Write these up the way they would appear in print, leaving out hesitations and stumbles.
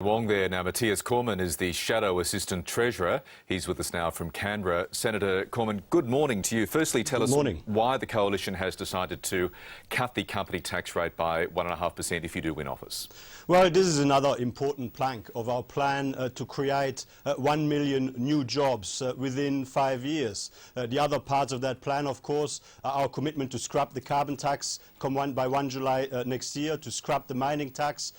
Wong there. Now, Matthias Cormann is the Shadow Assistant Treasurer. He's with us now from Canberra. Senator Cormann, good morning to you. Firstly, tell us why the Coalition has decided to cut the company tax rate by 1.5% if you do win office. Well, this is another important plank of our plan to create 1 million new jobs within 5 years. The other parts of that plan, of course, are our commitment to scrap the carbon tax by 1 July next year, to scrap the mining tax,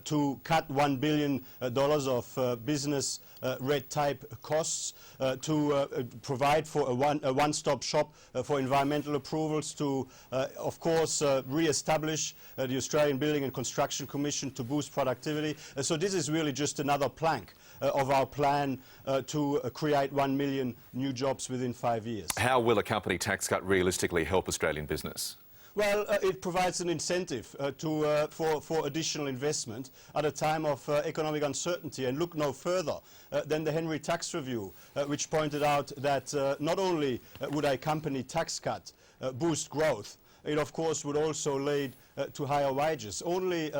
to cut $1 billion of business red tape costs, to provide for a one-stop shop for environmental approvals, to, of course, re-establish the Australian Building and Construction Commission to boost productivity. So this is really just another plank of our plan to create 1 million new jobs within 5 years. How will a company tax cut realistically help Australian business? Well, it provides an incentive for additional investment at a time of economic uncertainty. And look no further than the Henry Tax Review, which pointed out that not only would a company tax cut boost growth, it of course would also lead to higher wages. Only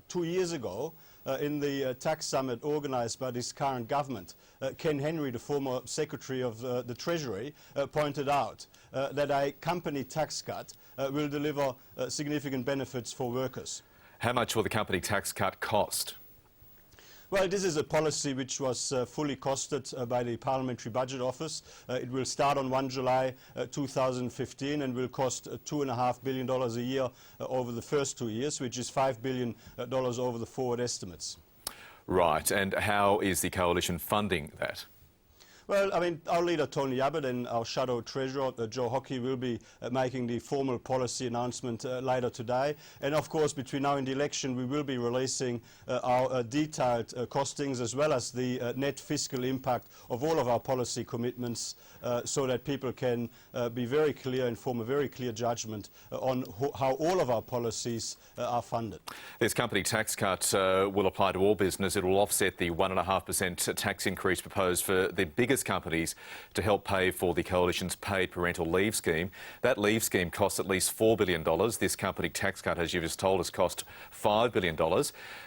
2 years ago, in the tax summit organised by this current government, Ken Henry, the former Secretary of the Treasury, pointed out that a company tax cut will deliver significant benefits for workers. How much will the company tax cut cost? Well, this is a policy which was fully costed by the Parliamentary Budget Office. It will start on 1 July 2015 and will cost $2.5 billion a year over the first 2 years, which is $5 billion over the forward estimates. Right, and how is the Coalition funding that? Well, I mean, our leader Tony Abbott and our Shadow Treasurer Joe Hockey will be making the formal policy announcement later today. And of course, between now and the election, we will be releasing our detailed costings as well as the net fiscal impact of all of our policy commitments so that people can be very clear and form a very clear judgment on how all of our policies are funded. This company tax cut will apply to all business. It will offset the 1.5% tax increase proposed for the biggest companies to help pay for the Coalition's paid parental leave scheme. That leave scheme costs at least $4 billion. This company tax cut, as you've just told us, cost $5 billion.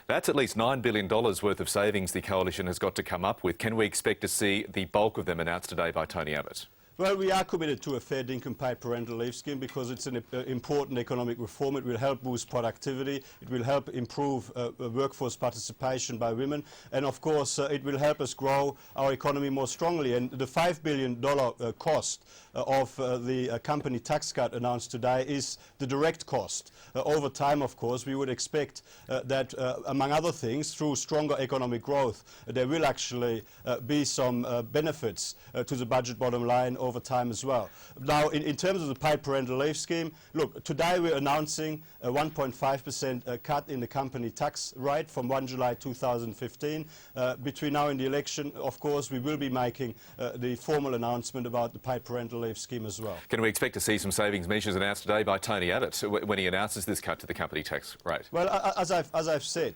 That's at least $9 billion worth of savings the Coalition has got to come up with. Can we expect to see the bulk of them announced today by Tony Abbott? Well, we are committed to a fair dinkum paid parental leave scheme because it's an important economic reform. It will help boost productivity. It will help improve workforce participation by women. And of course, it will help us grow our economy more strongly. And the $5 billion cost of the company tax cut announced today is the direct cost. Over time, of course, we would expect that, among other things, through stronger economic growth, there will actually be some benefits to the budget bottom line over time as well. Now, in terms of the paid parental leave scheme, look, today we're announcing a 1.5% cut in the company tax rate from 1 July 2015. Between now and the election, of course, we will be making the formal announcement about the paid parental leave scheme as well. Can we expect to see some savings measures announced today by Tony Abbott when he announces this cut to the company tax rate? Well, as I've said,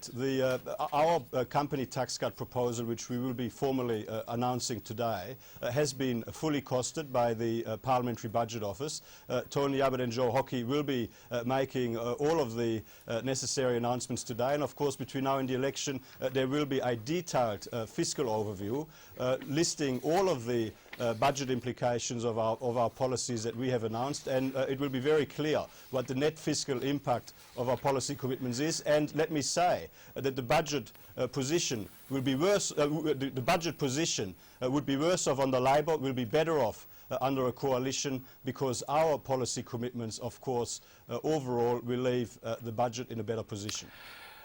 our company tax cut proposal, which we will be formally announcing today, has been fully costed by the Parliamentary Budget Office. Tony Abbott and Joe Hockey will be making all of the necessary announcements today, and of course between now and the election there will be a detailed fiscal overview listing all of the budget implications of our policies that we have announced, and it will be very clear what the net fiscal impact of our policy commitments is. And let me say that the budget position will be worse. The budget position would be worse off under Labor, will be better off under a coalition, because our policy commitments, of course, overall will leave the budget in a better position.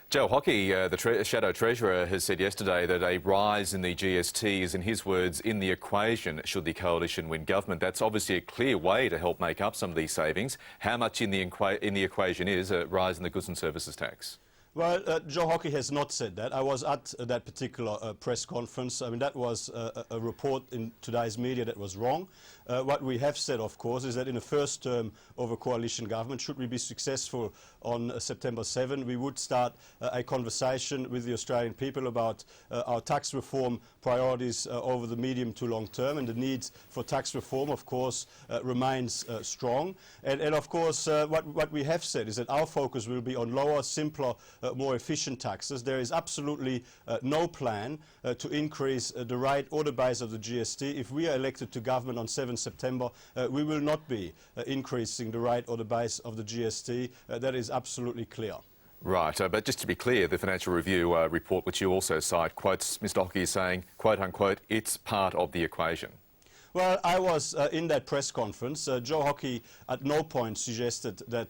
Joe Hockey, the Shadow Treasurer, has said yesterday that a rise in the GST is, in his words, in the equation should the Coalition win government. That's obviously a clear way to help make up some of these savings. How much in the equation is a rise in the goods and services tax? Well, Joe Hockey has not said that. I was at that particular press conference. I mean, that was a report in today's media that was wrong. What we have said, of course, is that in the first term of a coalition government, should we be successful on September 7, we would start a conversation with the Australian people about our tax reform priorities over the medium to long term, and the need for tax reform, of course, remains strong. And of course, what we have said is that our focus will be on lower, simpler more efficient taxes. There is absolutely no plan to increase the right or the base of the GST. If we are elected to government on 7 September, we will not be increasing the right or the base of the GST. That is absolutely clear. Right, but just to be clear, the Financial Review report, which you also cite, quotes Mr Hockey as saying, quote unquote, it's part of the equation. Well, I was in that press conference. Joe Hockey at no point suggested that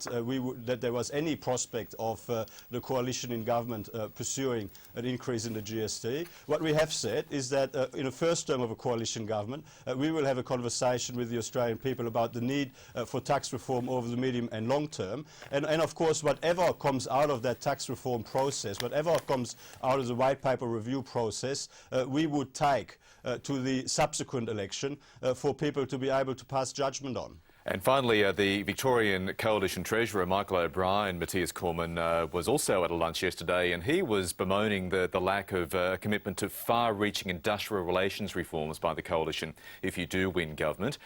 that there was any prospect of the coalition in government pursuing an increase in the GST. What we have said is that in the first term of a coalition government, we will have a conversation with the Australian people about the need for tax reform over the medium and long term. And of course, whatever comes out of that tax reform process, whatever comes out of the white paper review process, we would take to the subsequent election for people to be able to pass judgment on. And finally, the Victorian Coalition Treasurer, Michael O'Brien, Matthias Cormann, was also at a lunch yesterday, and he was bemoaning the lack of commitment to far-reaching industrial relations reforms by the coalition if you do win government.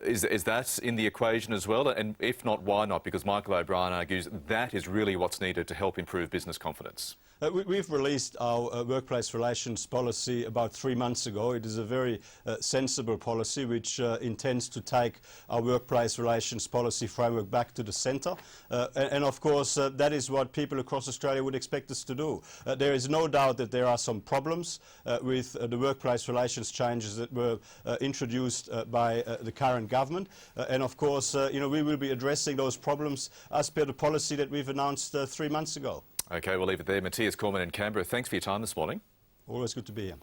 Is that in the equation as well? And if not, why not? Because Michael O'Brien argues that is really what's needed to help improve business confidence. We've released our workplace relations policy about 3 months ago. It is a very sensible policy which intends to take our workplace relations policy framework back to the centre. And of course, that is what people across Australia would expect us to do. There is no doubt that there are some problems with the workplace relations changes that were introduced by the current government. And of course, we will be addressing those problems as per the policy that we've announced 3 months ago. OK, we'll leave it there. Matthias Cormann in Canberra, thanks for your time this morning. Always good to be here.